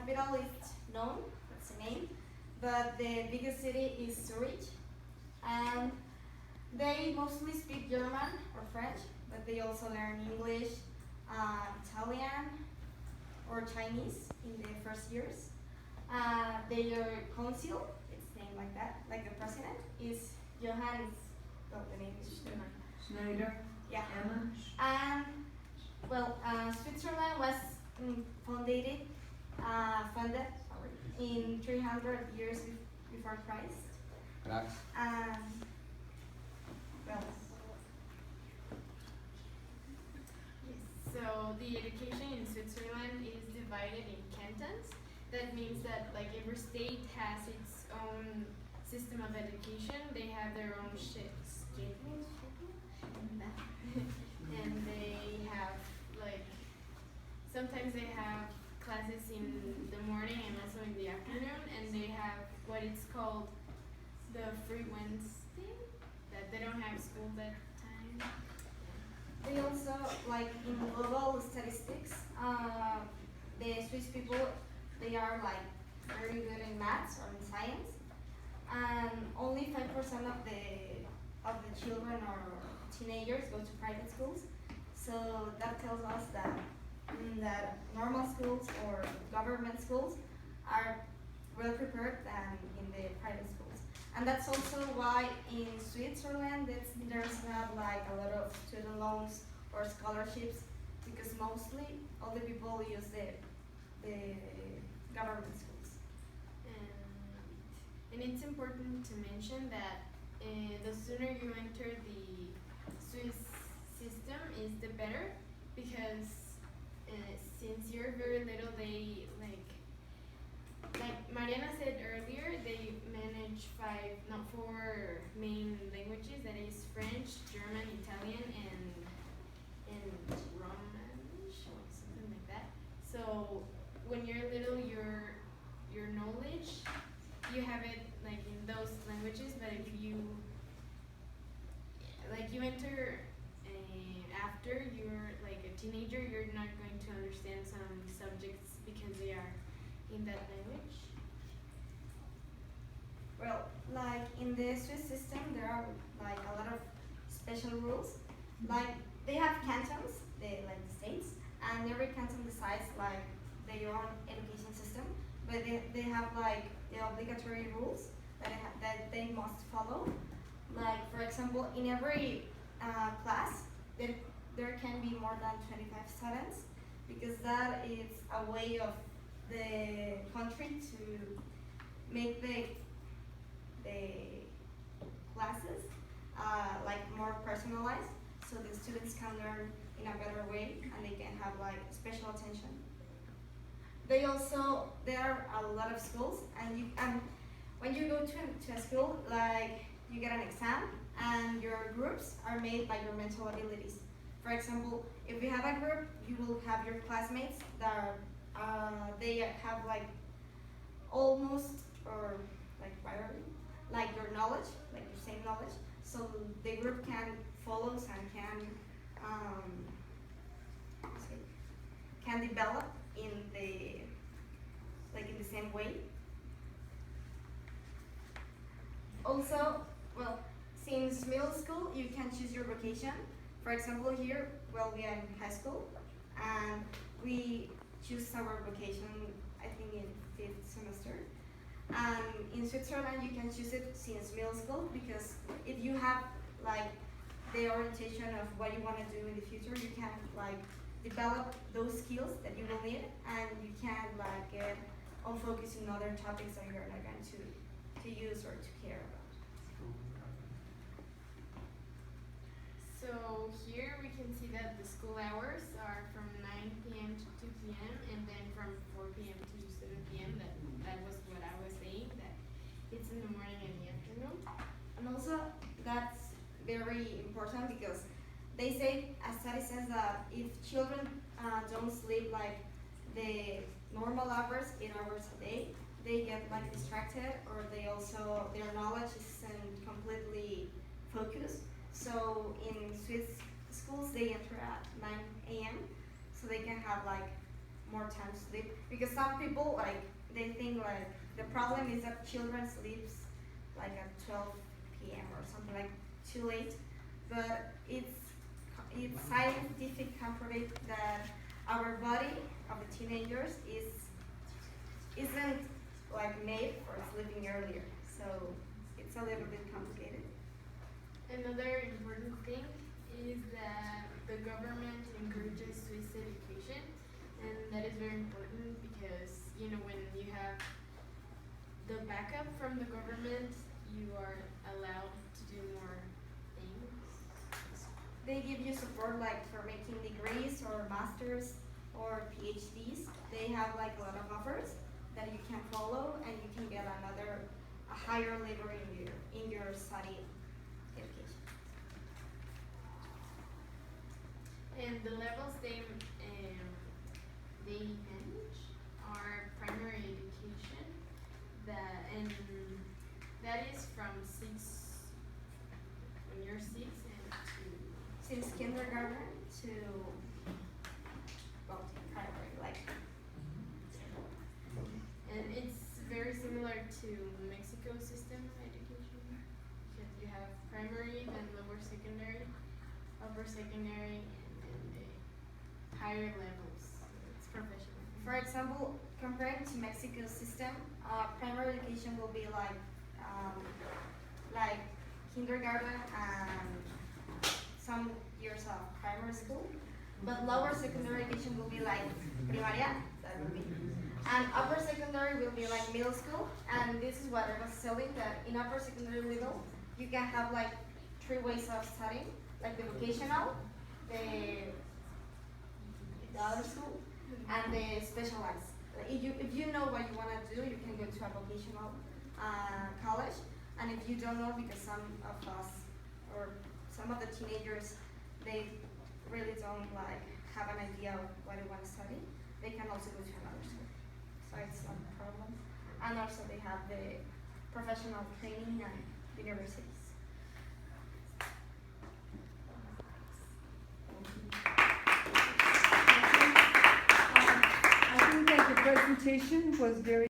capital is known, that's the name, but the biggest city is Zurich, and they mostly speak German or French, but they also learn English, Italian, or Chinese in the first years. Their consul, it's named like that, like the president, is Johannes. Oh, the name is Schneider. Yeah. Emma. And well, Switzerland was founded, funded in 300 years before Christ. Gracias. Well, So the education in Switzerland is divided in cantons. That means that like every state has its own system of education. They have their own and they have like sometimes they have classes in the morning and also in the afternoon, and they have what it's called the free Wednesday, that they don't have school that time. they also, like in global statistics, the Swiss people, they are like very good in maths or in science, and only 5% of the children or teenagers go to private schools. So that tells us that that normal schools or government schools are well prepared than in the private schools. And that's also why in Switzerland there's not like a lot of student loans or scholarships, because mostly all the people use the government schools. And it's important to mention that the sooner you enter the Swiss system is the better, because since you're very little, they like Mariana said earlier, they manage four main languages, that is French, German, Italian, and Romansh or something like that. So when you're little, your knowledge, you have it like in those languages, but if you enter after you're like a teenager, you're not going to understand some subjects because they are in that language. Well, like in the Swiss system, there are like a lot of special rules. Like they have cantons, like the states, and every canton decides like their own education system. But they have like the obligatory rules that they must follow. Like for example, in every class, there can be more than 25 students, because that is a way of the country to make the classes like more personalized, so the students can learn in a better way and they can have like special attention. There are a lot of schools, and when you go to a school, like you get an exam and your groups are made by your mental abilities. For example, if you have a group, you will have your classmates that they have like almost or like like your knowledge, like your same knowledge. So the group can follow and can develop in the same way. Also, well, since middle school, you can choose your vocation. For example, here, well, we are in high school, and we choose our vocation, I think, in 5th semester. And in Switzerland, you can choose it since middle school, because if you have like the orientation of what you want to do in the future, you can like develop those skills that you will need, and you can like get on focus in other topics that you're not going to use or to care about. So here we can see that the school hours are from 9 p.m. to 2 p.m. and then from 4 p.m. to 7 p.m. That was what I was saying, that it's in the morning and the afternoon. And also, that's very important, because they say, a study says that if children don't sleep like the normal hours, 8 hours a day, they get like distracted, or their knowledge isn't completely focused. So in Swiss schools, they enter at 9 a.m. so they can have like more time to sleep, because some people like they think like the problem is that children sleeps like at 12 p.m. or something like too late, but it's scientific comproven that our body of the teenagers isn't like made for sleeping earlier, so it's a little bit complicated. Another important thing is that the government encourages Swiss education, and that is very important because when you have the backup from the government, you are allowed to do more things. They give you support like for making degrees or masters or PhDs. They have like a lot of offers that you can follow, and you can get a higher level in your study education. And the levels they manage are primary education, that is from 6 when you're 6 and to Since kindergarten to well, primary, like. and it's very similar to Mexico system of education because you have primary, then lower secondary, upper secondary, and then the higher levels. So it's professional. For example, comparing to Mexico's system, primary education will be like kindergarten and some years of primary school, but lower secondary education will be like primaria, that would be, and upper secondary will be like middle school. And this is what I was telling, that in upper secondary level you can have like 3 ways of studying, like the vocational, the other school, and the specialized. Like if you know what you want to do, you can go to a vocational college. And if you don't know, because some of us or some of the teenagers, they really don't like have an idea of what they want to study, they can also go to another school. So it's not a problem. And also they have the professional training and universities. I think that the presentation was very